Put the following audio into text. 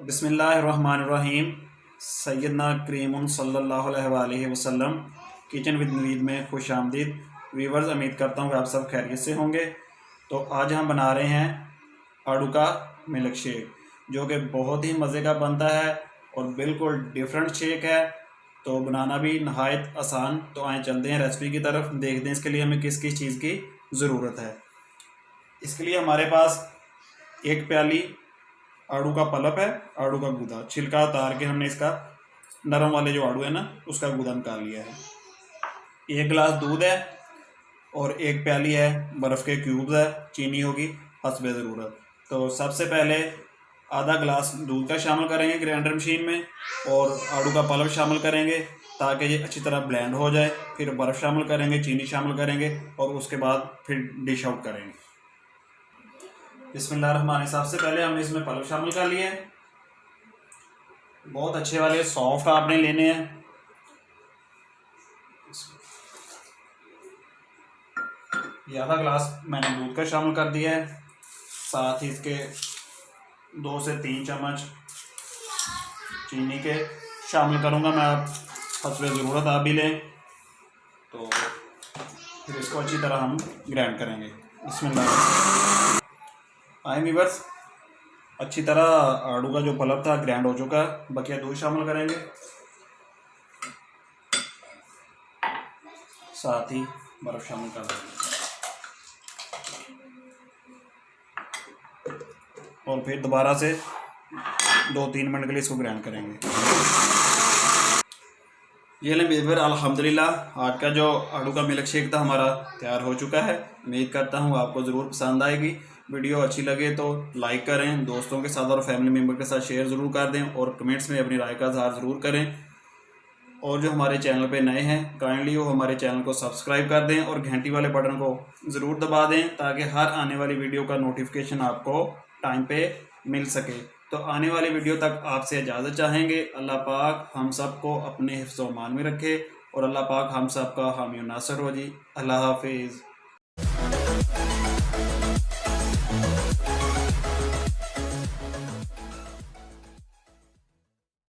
बिस्मिल्लाहिर्रहमानिर्रहीम। सैयदना करीमुन सल्लल्लाहु अलैहि वसल्लम किचन विद नवीद में खुश आमदीद। वीवर्स, उम्मीद करता हूँ कि आप सब खैरियत से होंगे। तो आज हम बना रहे हैं आड़ू का मिल्क शेक, जो कि बहुत ही मज़े का बनता है और बिल्कुल डिफरेंट शेक है। तो बनाना भी नहायत आसान। तो आए चलते हैं रेसिपी की तरफ, देखते हैं इसके लिए हमें किस किस चीज़ की ज़रूरत है। इसके लिए हमारे पास एक प्याली आड़ू का पल्प है, आड़ू का गूदा छिलका उतार के हमने इसका नरम वाले जो आड़ू है ना उसका गूदा निकाल लिया है। एक गिलास दूध है और एक प्याली है बर्फ़ के क्यूब्स है, चीनी होगी हस्बे ज़रूरत। तो सबसे पहले आधा गिलास दूध का शामिल करेंगे ग्राइंडर मशीन में, और आड़ू का पल्प शामिल करेंगे ताकि ये अच्छी तरह ब्लेंड हो जाए। फिर बर्फ़ शामिल करेंगे, चीनी शामिल करेंगे और उसके बाद फिर डिश आउट करेंगे। बिस्मिल्लाहिर्रहमानिर्रहीम। सबसे पहले हमने इसमें पल्प शामिल कर लिए हैं। बहुत अच्छे वाले सॉफ्ट आपने लेने हैं। ये आधा गिलास मैंने दूध का शामिल कर दिया है, साथ ही इसके 2 से 3 चम्मच चीनी के शामिल करूँगा मैं। आप हस्बे ज़रूरत आप भी लें। तो फिर इसको अच्छी तरह हम ग्राइंड करेंगे। बिस्मिल्लाह। आए वीवर्स, अच्छी तरह आड़ू का जो पल्प था ग्राइंड हो चुका है। बकिया दूध शामिल करेंगे, साथ ही बर्फ़ शामिल कर देंगे और फिर दोबारा से 2-3 मिनट के लिए इसको ग्राइंड करेंगे। ये लें वीवर, अल्हम्दुलिल्लाह आज का जो आड़ू का मिल्क शेक था हमारा तैयार हो चुका है। उम्मीद करता हूँ आपको ज़रूर पसंद आएगी। वीडियो अच्छी लगे तो लाइक करें, दोस्तों के साथ और फैमिली मेम्बर के साथ शेयर ज़रूर कर दें और कमेंट्स में अपनी राय का इज़हार ज़रूर करें। और जो हमारे चैनल पे नए हैं काइंडली वो हमारे चैनल को सब्सक्राइब कर दें और घंटी वाले बटन को ज़रूर दबा दें ताकि हर आने वाली वीडियो का नोटिफिकेशन आपको टाइम पे मिल सके। तो आने वाली वीडियो तक आपसे इजाज़त चाहेंगे। अल्लाह पाक हम सब को अपने हिफ्ज़ व मान में रखे और अल्लाह पाक हम सब का हामी नासर हो जी। अल्लाह हाफिज़।